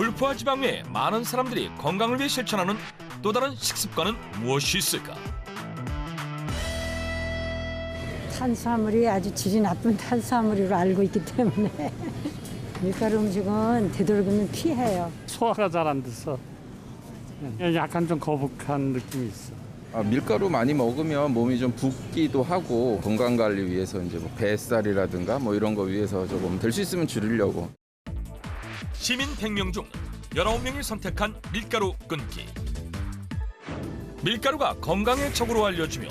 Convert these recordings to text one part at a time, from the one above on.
불포화 지방 외에 많은 사람들이 건강을 위해 실천하는 또 다른 식습관은 무엇이 있을까? 탄수화물이 아주 질이 나쁜 탄수화물으로 알고 있기 때문에 밀가루 음식은 되도록이면 피해요. 소화가 잘 안 돼서 약간 좀 거북한 느낌이 있어. 밀가루 많이 먹으면 몸이 좀 붓기도 하고 건강 관리 위해서 이제 뭐 뱃살이라든가 뭐 이런 거 위해서 조금 될 수 있으면 줄이려고. 시민 100명 중 19명이 선택한 밀가루 끊기. 밀가루가 건강의 적으로 알려지며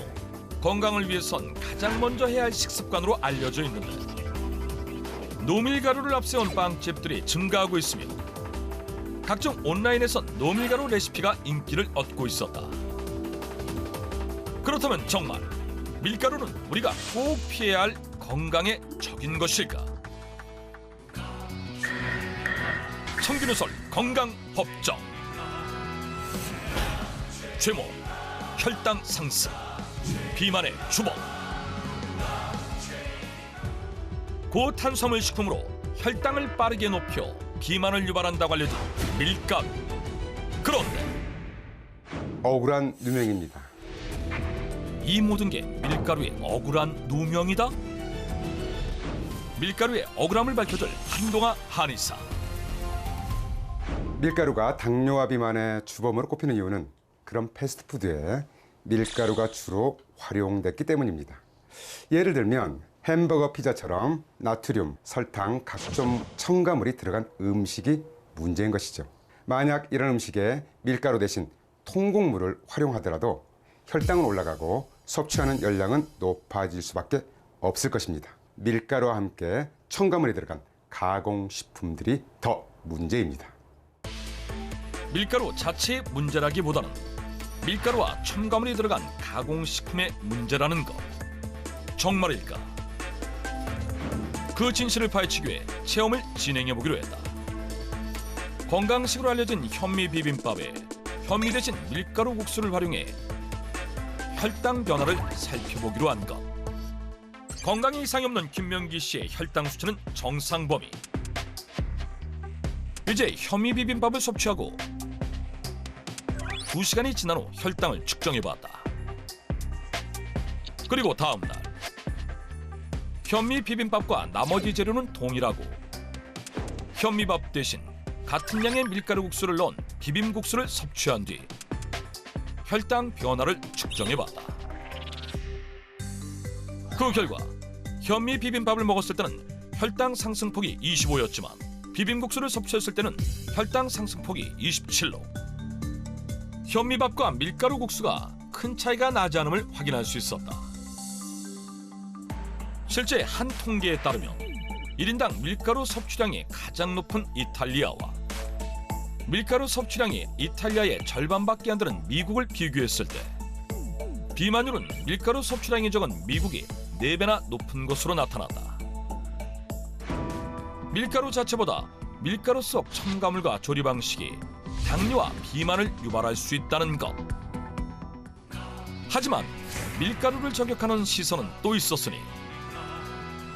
건강을 위해선 가장 먼저 해야 할 식습관으로 알려져 있는데 노밀가루를 앞세운 빵집들이 증가하고 있으며 각종 온라인에선 노밀가루 레시피가 인기를 얻고 있었다. 그렇다면 정말 밀가루는 우리가 꼭 피해야 할 건강의 적인 것일까? 청균우설 건강법정 제목 혈당 상승 비만의 주범. 고탄수화물 식품으로 혈당을 빠르게 높여 비만을 유발한다고 알려진 밀가루. 그런데 억울한 누명입니다. 이 모든 게 밀가루의 억울한 누명이다? 밀가루의 억울함을 밝혀줄 한동아 한의사. 밀가루가 당뇨와 비만의 주범으로 꼽히는 이유는 그런 패스트푸드에 밀가루가 주로 활용됐기 때문입니다. 예를 들면 햄버거, 피자처럼 나트륨, 설탕, 각종 첨가물이 들어간 음식이 문제인 것이죠. 만약 이런 음식에 밀가루 대신 통곡물을 활용하더라도 혈당은 올라가고 섭취하는 열량은 높아질 수밖에 없을 것입니다. 밀가루와 함께 첨가물이 들어간 가공식품들이 더 문제입니다. 밀가루 자체의 문제라기보다는 밀가루와 첨가물이 들어간 가공식품의 문제라는 것. 정말일까? 그 진실을 파헤치기 위해 체험을 진행해보기로 했다. 건강식으로 알려진 현미 비빔밥에 현미 대신 밀가루 국수를 활용해 혈당 변화를 살펴보기로 한 것. 건강에 이상이 없는 김명기 씨의 혈당 수치는 정상 범위. 이제 현미 비빔밥을 섭취하고 2시간이 지난 후 혈당을 측정해봤다. 그리고 다음 날 현미 비빔밥과 나머지 재료는 동일하고 현미밥 대신 같은 양의 밀가루 국수를 넣은 비빔국수를 섭취한 뒤 혈당 변화를 측정해봤다. 그 결과 현미 비빔밥을 먹었을 때는 혈당 상승폭이 25였지만 비빔국수를 섭취했을 때는 혈당 상승폭이 27로 현미밥과 밀가루 국수가 큰 차이가 나지 않음을 확인할 수 있었다. 실제 한 통계에 따르면 1인당 밀가루 섭취량이 가장 높은 이탈리아와 밀가루 섭취량이 이탈리아의 절반밖에 안 되는 미국을 비교했을 때 비만율은 밀가루 섭취량이 적은 미국이 4배나 높은 것으로 나타났다. 밀가루 자체보다 밀가루 속 첨가물과 조리 방식이 당뇨와 비만을 유발할 수 있다는 것. 하지만 밀가루를 저격하는 시선은 또 있었으니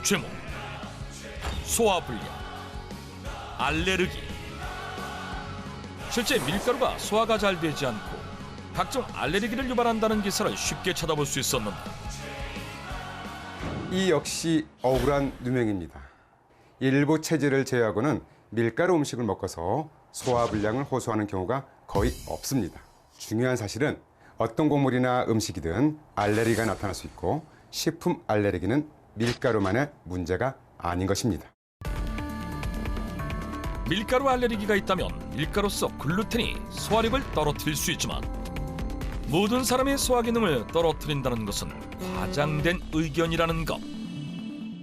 제목 소화불량, 알레르기. 실제 밀가루가 소화가 잘 되지 않고 각종 알레르기를 유발한다는 기사를 쉽게 찾아볼 수 있었는데 이 역시 억울한 누명입니다. 일부 체질을 제외하고는 밀가루 음식을 먹어서 소화불량을 호소하는 경우가 거의 없습니다. 중요한 사실은 어떤 곡물이나 음식이든 알레르기가 나타날 수 있고 식품 알레르기는 밀가루만의 문제가 아닌 것입니다. 밀가루 알레르기가 있다면 밀가루 속 글루텐이 소화력을 떨어뜨릴 수 있지만 모든 사람의 소화 기능을 떨어뜨린다는 것은 과장된 의견이라는 것.